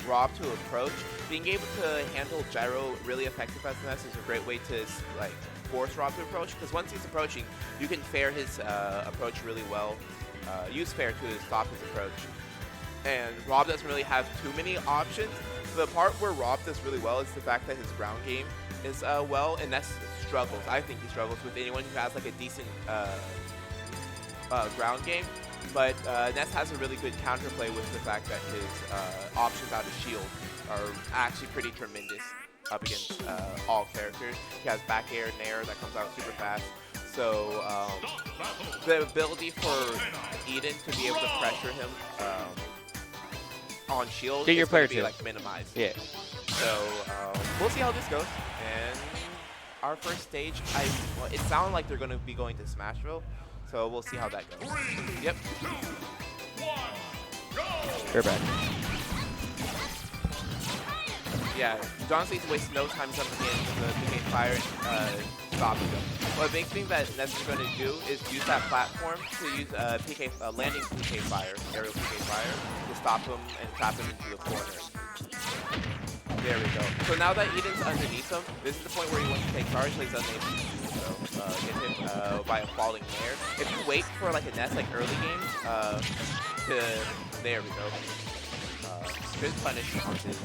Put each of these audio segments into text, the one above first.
Rob to approach, being able to handle gyro really effective as Ness is a great way to like force Rob to approach, because once he's approaching, you can fair his approach really well, use fair to stop his approach. And Rob doesn't really have too many options. The part where Rob does really well is the fact that his ground game is well, and Ness struggles. I think he struggles with anyone who has like a decent ground game. But Ness has a really good counterplay with the fact that his options out of shield are actually pretty tremendous up against all characters. He has back air, nair that comes out super fast. So the ability for Eden to be able to pressure him on shield is going to be like minimized. Yeah. So we'll see how this goes. And our first stage, well, it sounded like they're going to be going to Smashville. So we'll see how that goes. 3, yep. 2, 1, go! They're back. Yeah, Jonestly wastes no time jumping in the PK Fire and stopping them. Well, the big thing that Ness is going to do is use that platform to use landing PK Fire, aerial PK Fire, to stop him and trap him into the corner. There we go. So now that Eden's underneath him, this is the point where he wants to take charge, but he's unable to do so. Get him by a falling nair. If you wait for like a Ness like early games, there we go. Good punish on his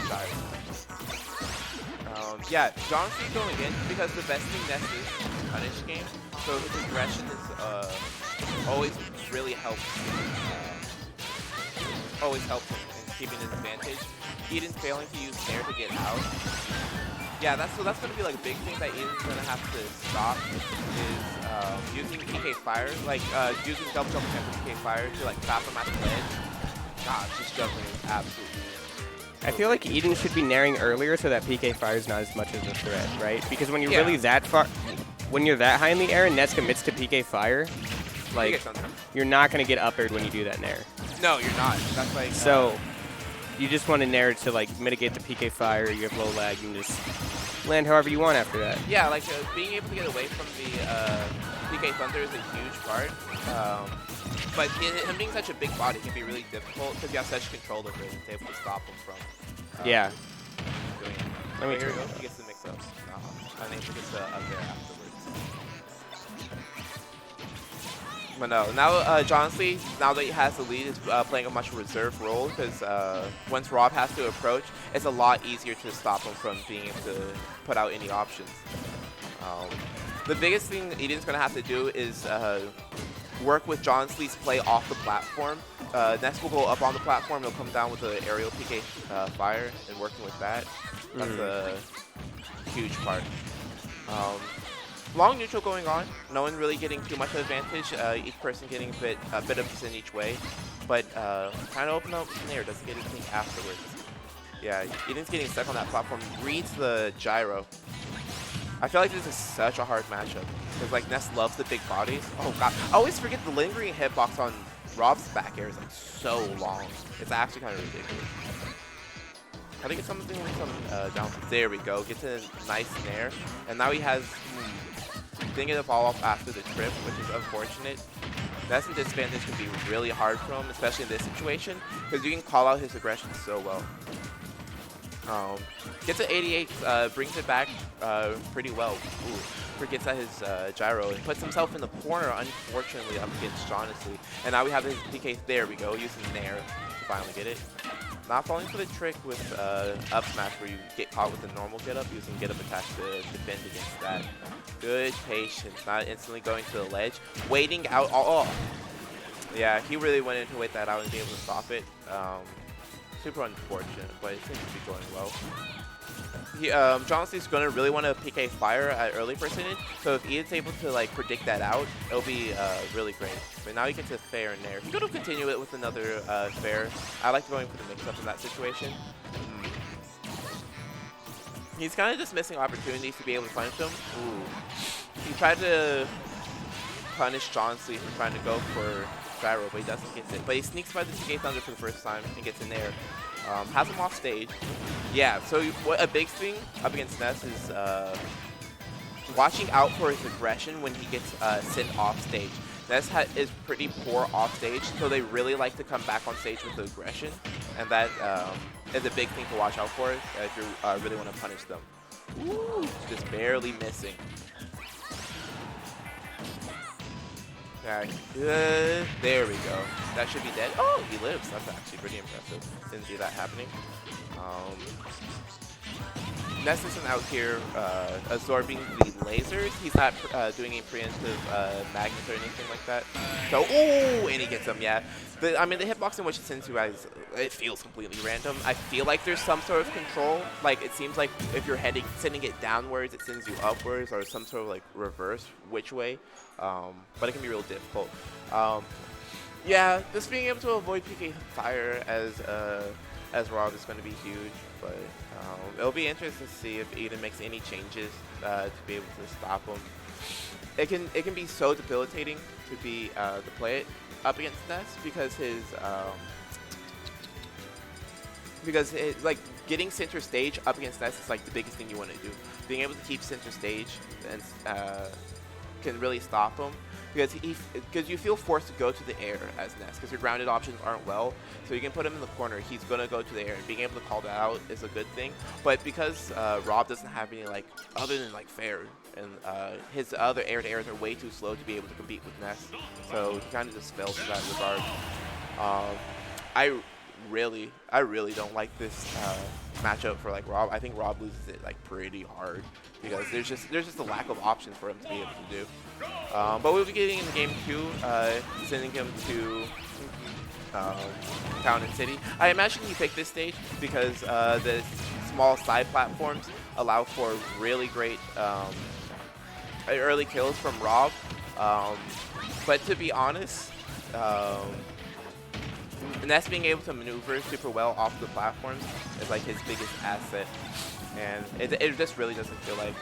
side. Yeah, Jonestly going in because the best thing Ness is punish game. So his aggression is always really helps. Always helps him in keeping his advantage. Eden's failing to use nair to get out. Yeah, that's going to be like a big thing that Eden's going to have to stop is using PK Fire, like using double jump and PK Fire to like trap him at the ledge. Gosh, this juggling is absolutely. I feel like Eden should be nairing earlier so that PK Fire is not as much of a threat, right? Because when you're really that far, when you're that high in the air and Ness commits to PK Fire, like you're not going to get up aired when you do that nair. No, you're not. That's like so. You just want a nair to like mitigate the PK Fire. You have low lag and just land however you want after that. Yeah, like being able to get away from the PK Thunder is a huge part. But him being such a big body can be really difficult because you have such control over it to be able to stop him from. Yeah. Doing it. Let me here we go. He gets the mix-ups. I think he gets up there afterwards. But no, now Jonestly, now that he has the lead, is playing a much reserve role because once Rob has to approach, it's a lot easier to stop him from being able to put out any options. The biggest thing Eden's going to have to do is work with Jonestly's play off the platform. Ness will go up on the platform, he'll come down with an aerial PK Fire and working with that. That's a huge part. Long neutral going on. No one really getting too much of advantage. Each person getting a bit of percent each way. But trying to open up nair, doesn't get anything afterwards. Yeah, Eden's getting stuck on that platform. Reads the gyro. I feel like this is such a hard matchup. Because like Ness loves the big bodies. Oh god. I always forget the lingering hitbox on Rob's back air is like so long. It's actually kind of ridiculous. I think it's something with some down. There we go. Gets a nice nair. And now he has didn't get a fall off after the trip, which is unfortunate. That's a disadvantage can be really hard for him, especially in this situation, because you can call out his aggression so well. Gets an 88, brings it back pretty well. Ooh, forgets at his gyro and puts himself in the corner, unfortunately, up against Jonestly. And now we have his PK. There we go, using nair to finally get it. Not falling for the trick with up smash where you get caught with a normal get up, using get up attack to defend against that. Good patience, not instantly going to the ledge. Waiting out. Oh. Yeah, he really went in to wait that out and be able to stop it. Super unfortunate, but it seems to be going well. Jonestly's going to really want to PK Fire at early percentage, so if Eden's able to like predict that out, it'll be really great. But now he gets a fair in there. He could have continued it with another fair. I like going for the mix-up in that situation. He's kind of just missing opportunities to be able to punish him. Ooh. He tried to punish Jonestly for trying to go for gyro, but he doesn't get it. But he sneaks by the PK Thunder for the first time and gets in there. Has him off stage. Yeah, so a big thing up against Ness is watching out for his aggression when he gets sent off stage. Ness is pretty poor off stage, so they really like to come back on stage with aggression, and that is a big thing to watch out for if you really want to punish them. Ooh, just barely missing. Okay, there we go. That should be dead. Oh, he lives. That's actually pretty impressive. Didn't see that happening. Ness isn't out here absorbing the lasers. He's not doing a preemptive magnet or anything like that. So, oh, and he gets him, yeah. I mean, the hitbox in which it sends you guys, it feels completely random. I feel like there's some sort of control. Like, it seems like if you're sending it downwards, it sends you upwards, or some sort of, like, reverse which way. But it can be real difficult. Yeah, just being able to avoid PK fire as Rob is going to be huge, but it'll be interesting to see if Eden makes any changes to be able to stop him. It can be so debilitating to play it up against Ness because like getting center stage up against Ness is like the biggest thing you want to do. Being able to keep center stage and can really stop him. Because you feel forced to go to the air as Ness, because your grounded options aren't well. So you can put him in the corner, he's going to go to the air, and being able to call that out is a good thing. But because Rob doesn't have any, like, other than, like, fair, and his other air-to-airs are way too slow to be able to compete with Ness. So he kind of just fails in that regard. I really don't like this matchup for, like, Rob. I think Rob loses it, like, pretty hard, because there's just a lack of options for him to be able to do. But we'll be getting into game 2, sending him to Town and City. I imagine he picked this stage because the small side platforms allow for really great early kills from Rob. But to be honest, Ness being able to maneuver super well off the platforms is like his biggest asset, and it just really doesn't feel like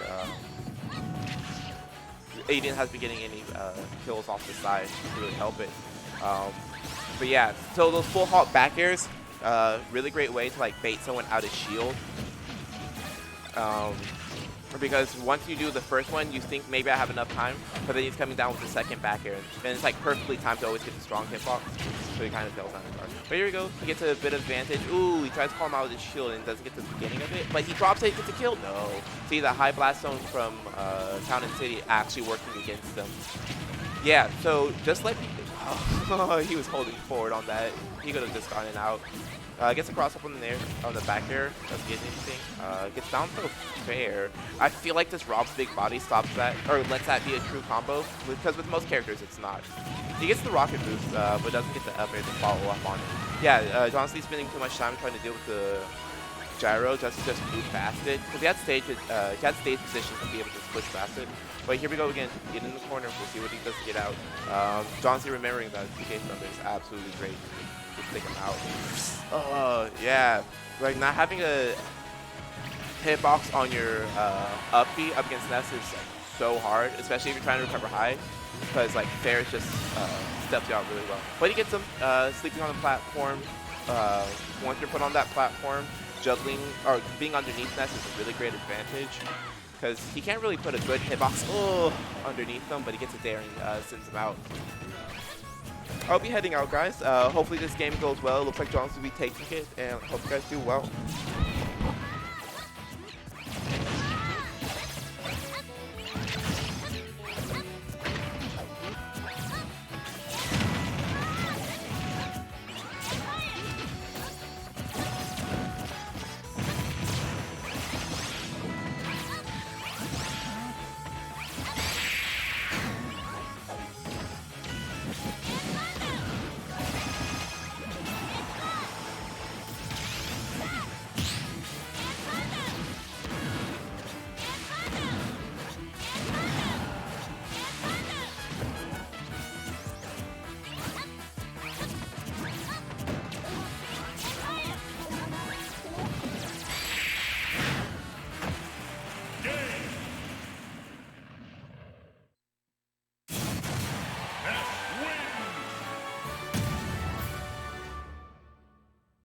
Aiden has been getting any kills off the side to really help it. But yeah, so those full halt back airs, really great way to like bait someone out of shield. Because once you do the first one, you think maybe I have enough time, but then he's coming down with the second back air, and it's like perfectly timed to always get the strong hitbox, so he kind of fails on the guard. But here we go, he gets a bit of advantage. Ooh, he tries to call him out with his shield and doesn't get the beginning of it, but he drops it, gets a kill. No. See, the high blast zone from Town and City actually working against them. Yeah, so just like he was holding forward on that, he could have just gotten out. Gets a cross up on the back air, doesn't get anything. Gets down to fair. I feel like this Rob's big body stops that, or lets that be a true combo, because with most characters it's not. He gets the rocket boost, but doesn't get the up air to follow up on it. Yeah, Jonestly spending too much time trying to deal with the gyro just move past it, because he had stage position to be able to push past it. But here we go again, get in the corner, we'll see what he does to get out. Jonestly remembering that PK Thunder is absolutely great. Take him out. Oh, yeah. Like, not having a hitbox on your up B up against Ness is like, so hard, especially if you're trying to recover high, because like Fair just steps you out really well. But he gets him sleeping on the platform. Once you're put on that platform, juggling or being underneath Ness is a really great advantage, because he can't really put a good hitbox underneath them, but he gets it there and sends him out. I'll be heading out, guys. Hopefully this game goes well. It looks like Jonestly will be taking it, and hope you guys do well.